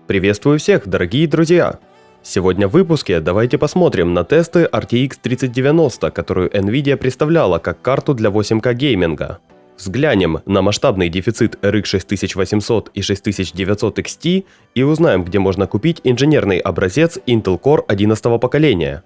Приветствую всех, дорогие друзья! Сегодня в выпуске давайте посмотрим на тесты RTX 3090, которую Nvidia представляла как карту для 8К гейминга. Взглянем на масштабный дефицит RX 6800 и 6900 XT и узнаем, где можно купить инженерный образец Intel Core 11 поколения.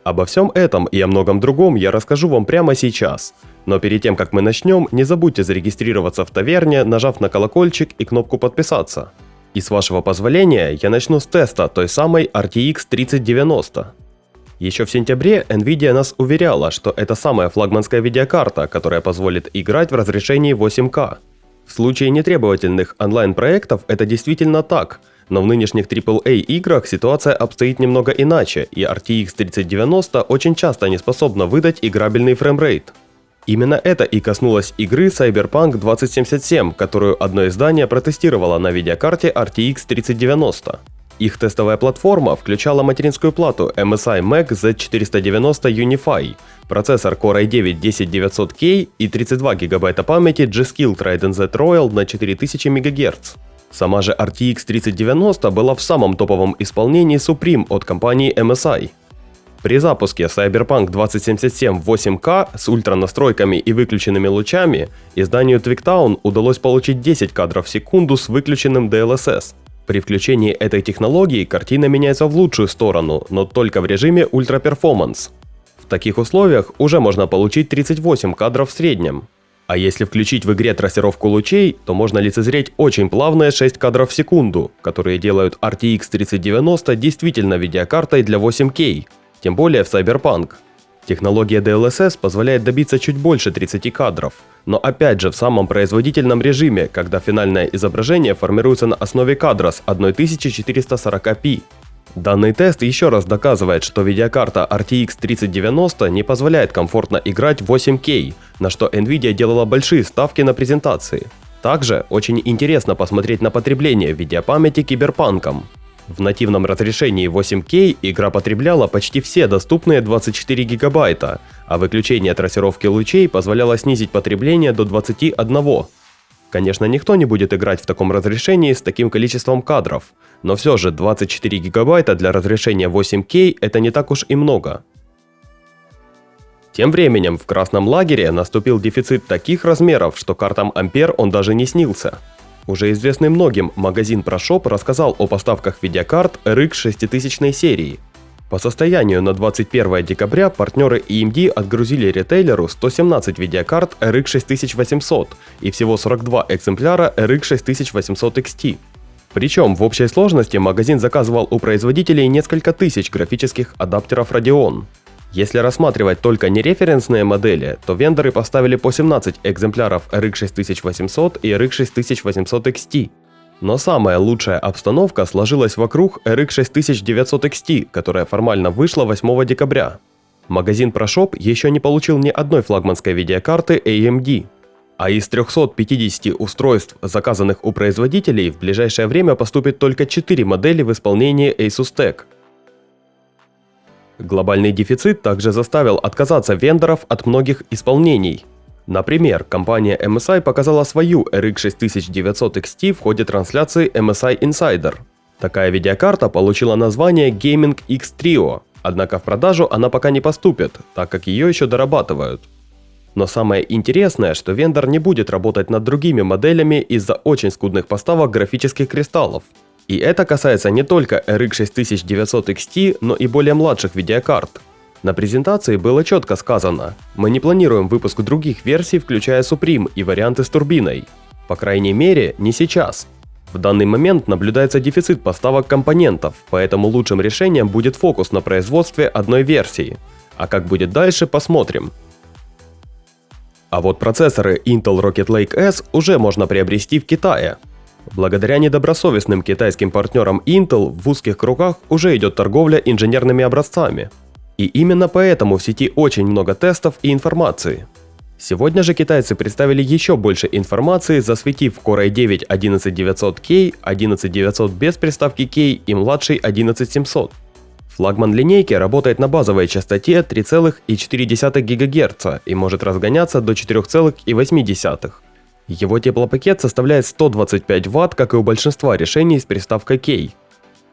Обо всем этом и о многом другом я расскажу вам прямо сейчас. Но перед тем, как мы начнем, не забудьте зарегистрироваться в таверне, нажав на колокольчик и кнопку «Подписаться». И с вашего позволения я начну с теста той самой RTX 3090. Еще в сентябре Nvidia нас уверяла, что это самая флагманская видеокарта, которая позволит играть в разрешении 8К. В случае нетребовательных онлайн-проектов это действительно так, но в нынешних AAA играх ситуация обстоит немного иначе, и RTX 3090 очень часто не способна выдать играбельный фреймрейт. Именно это и коснулось игры Cyberpunk 2077, которую одно издание протестировало на видеокарте RTX 3090. Их тестовая платформа включала материнскую плату MSI Mac Z490 Unify, процессор Core i9-10900K и 32 ГБ памяти G-Skill Trident Z Royal на 4000 МГц. Сама же RTX 3090 была в самом топовом исполнении Supreme от компании MSI. При запуске Cyberpunk 2077 в 8К с ультранастройками и выключенными лучами изданию Twigtown удалось получить 10 кадров в секунду с выключенным DLSS. При включении этой технологии картина меняется в лучшую сторону, но только в режиме Ultra Performance. В таких условиях уже можно получить 38 кадров в среднем. А если включить в игре трассировку лучей, то можно лицезреть очень плавные 6 кадров в секунду, которые делают RTX 3090 действительно видеокартой для 8К. Тем более в Cyberpunk. Технология DLSS позволяет добиться чуть больше 30 кадров, но опять же в самом производительном режиме, когда финальное изображение формируется на основе кадра с 1440p. Данный тест еще раз доказывает, что видеокарта RTX 3090 не позволяет комфортно играть в 8К, на что Nvidia делала большие ставки на презентации. Также очень интересно посмотреть на потребление видеопамяти киберпанком. В нативном разрешении 8К игра потребляла почти все доступные 24 гигабайта, а выключение трассировки лучей позволяло снизить потребление до 21. Конечно, никто не будет играть в таком разрешении с таким количеством кадров, но все же 24 гигабайта для разрешения 8К это не так уж и много. Тем временем в красном лагере наступил дефицит таких размеров, что картам Ampere он даже не снился. Уже известный многим магазин ProShop рассказал о поставках видеокарт RX 6000 серии. По состоянию на 21 декабря партнеры AMD отгрузили ритейлеру 117 видеокарт RX 6800 и всего 42 экземпляра RX 6800 XT. Причем в общей сложности магазин заказывал у производителей несколько тысяч графических адаптеров Radeon. Если рассматривать только нереференсные модели, то вендоры поставили по 17 экземпляров RX 6800 и RX 6800 XT. Но самая лучшая обстановка сложилась вокруг RX 6900 XT, которая формально вышла 8 декабря. Магазин ProShop еще не получил ни одной флагманской видеокарты AMD. А из 350 устройств, заказанных у производителей, в ближайшее время поступит только 4 модели в исполнении Asus TEC. Глобальный дефицит также заставил отказаться вендоров от многих исполнений. Например, компания MSI показала свою RX 6900 XT в ходе трансляции MSI Insider. Такая видеокарта получила название Gaming X Trio, однако в продажу она пока не поступит, так как ее еще дорабатывают. Но самое интересное, что вендор не будет работать над другими моделями из-за очень скудных поставок графических кристаллов. И это касается не только RX 6900 XT, но и более младших видеокарт. На презентации было четко сказано: мы не планируем выпуск других версий, включая Supreme и варианты с турбиной. По крайней мере, не сейчас. В данный момент наблюдается дефицит поставок компонентов, поэтому лучшим решением будет фокус на производстве одной версии. А как будет дальше, посмотрим. А вот процессоры Intel Rocket Lake S уже можно приобрести в Китае. Благодаря недобросовестным китайским партнерам Intel в узких кругах уже идет торговля инженерными образцами. И именно поэтому в сети очень много тестов и информации. Сегодня же китайцы представили еще больше информации, засветив Core i9-11900K, 11900 без приставки K и младший 11700. Флагман линейки работает на базовой частоте 3,4 ГГц и может разгоняться до 4,8. Его теплопакет составляет 125 Вт, как и у большинства решений с приставкой K.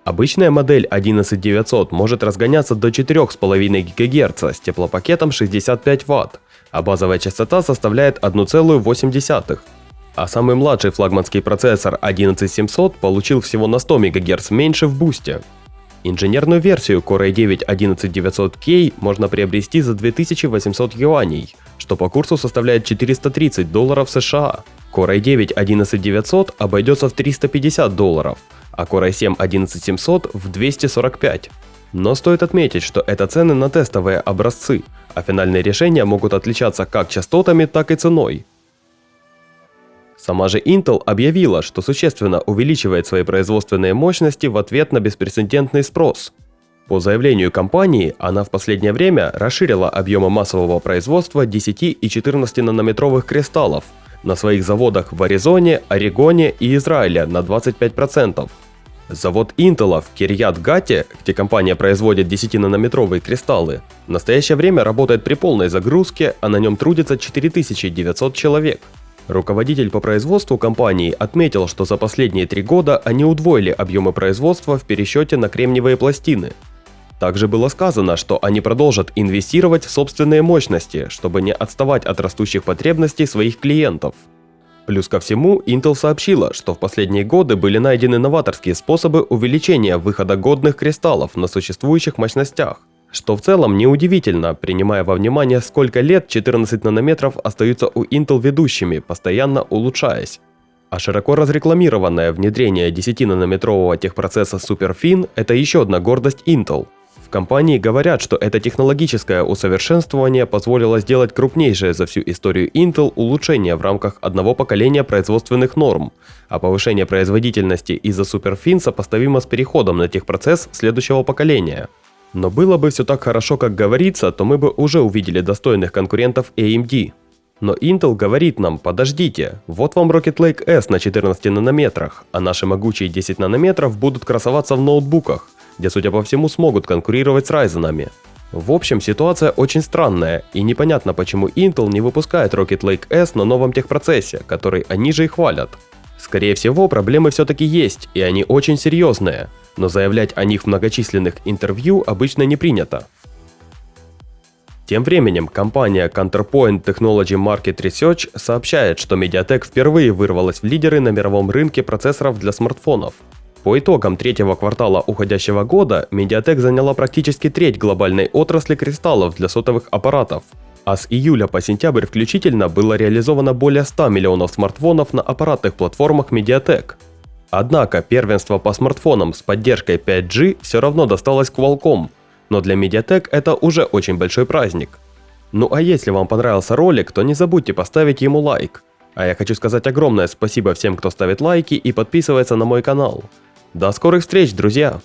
Обычная модель 11900 может разгоняться до 4,5 ГГц с теплопакетом 65 Вт, а базовая частота составляет 1,8. А самый младший флагманский процессор 11700 получил всего на 100 МГц меньше в бусте. Инженерную версию Core i9-11900K можно приобрести за 2800 юаней, что по курсу составляет $430 США. Core i9-11900 обойдется в $350, а Core i7-11700 в $245. Но стоит отметить, что это цены на тестовые образцы, а финальные решения могут отличаться как частотами, так и ценой. Сама же Intel объявила, что существенно увеличивает свои производственные мощности в ответ на беспрецедентный спрос. По заявлению компании, она в последнее время расширила объемы массового производства 10 и 14 нанометровых кристаллов на своих заводах в Аризоне, Орегоне и Израиле на 25%. Завод Intel в Кирьят-Гате, где компания производит 10-нанометровые кристаллы, в настоящее время работает при полной загрузке, а на нем трудится 4900 человек. Руководитель по производству компании отметил, что за последние 3 года они удвоили объемы производства в пересчете на кремниевые пластины. Также было сказано, что они продолжат инвестировать в собственные мощности, чтобы не отставать от растущих потребностей своих клиентов. Плюс ко всему, Intel сообщила, что в последние годы были найдены новаторские способы увеличения выхода годных кристаллов на существующих мощностях, что в целом неудивительно, принимая во внимание, сколько лет 14 нанометров остаются у Intel ведущими, постоянно улучшаясь. А широко разрекламированное внедрение 10-нанометрового техпроцесса SuperFin – это еще одна гордость Intel. В компании говорят, что это технологическое усовершенствование позволило сделать крупнейшее за всю историю Intel улучшение в рамках одного поколения производственных норм, а повышение производительности из-за SuperFin сопоставимо с переходом на техпроцесс следующего поколения. Но было бы все так хорошо, как говорится, то мы бы уже увидели достойных конкурентов AMD. Но Intel говорит нам: подождите, вот вам Rocket Lake S на 14 нанометрах, а наши могучие 10 нанометров будут красоваться в ноутбуках, где, судя по всему, смогут конкурировать с Ryzen'ами. В общем, ситуация очень странная, и непонятно, почему Intel не выпускает Rocket Lake S на новом техпроцессе, который они же и хвалят. Скорее всего, проблемы все-таки есть, и они очень серьезные, но заявлять о них в многочисленных интервью обычно не принято. Тем временем, компания Counterpoint Technology Market Research сообщает, что MediaTek впервые вырвалась в лидеры на мировом рынке процессоров для смартфонов. По итогам третьего квартала уходящего года MediaTek заняла практически треть глобальной отрасли кристаллов для сотовых аппаратов, а с июля по сентябрь включительно было реализовано более 100 миллионов смартфонов на аппаратных платформах MediaTek. Однако первенство по смартфонам с поддержкой 5G все равно досталось Qualcomm, но для MediaTek это уже очень большой праздник. Ну а если вам понравился ролик, то не забудьте поставить ему лайк. А я хочу сказать огромное спасибо всем, кто ставит лайки и подписывается на мой канал. До скорых встреч, друзья!